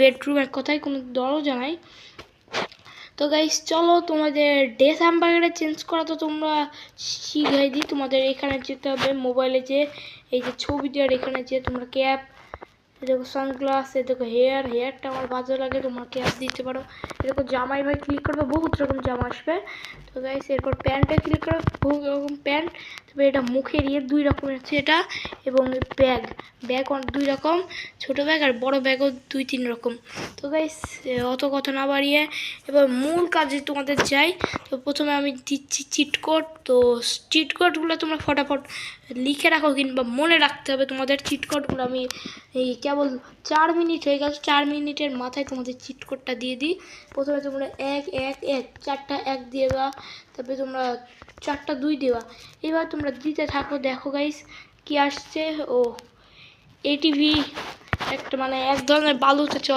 Bedroom এক কথায় কোনো দরজা নাই। তো গাইস চলো তোমাদের ডেস হ্যামবার্গারে চেঞ্জ করা তো তোমরা শিখাই দিই। তোমাদের এখানে যেতে হবে মোবাইলে, যে এই যে ছবি দেওয়ার এখানে যে তোমরা ক্যাপ, দেখো সানগ্লাস, এ দেখো হেয়ারটা আমার বাজে লাগে, তোমরা ক্যাপ দিতে পারো। এরকম জামাই ভাই ক্লিক করবে, বহুত রকম জামা আসবে। তো গাইস এরপর প্যান্টে ক্লিক করবে, বহু রকম প্যান্ট। তবে এটা মুখের দুই রকম আছে এটা, এবং ব্যাগ দুই রকম, ছোট ব্যাগ আর বড় ব্যাগও 2-3 রকম। তো গাইস অত কথা না বাড়িয়ে এবার মূল কাজে তোমাদের যাই। তো প্রথমে আমি দিচ্ছি চিটকোড। তো চিটকোডগুলো তোমরা ফটাফট লিখে রাখো, কিংবা মনে রাখতে হবে তোমাদের চিটকোডগুলো। আমি এই কেবল 4 মিনিট হয়ে গেছে, 4 মিনিটের মাথায় তোমাদের চিটকোডটা দিয়ে দিই। প্রথমে তোমরা 4টা 1 দেবা, তারপরে তোমরা 4টা 2 দেবা। এবার তোমরা দিতে থাকো। দেখো গাইস কি আসছে, ও এটিভি একটা মানে এক ধরনের বালুতে চলা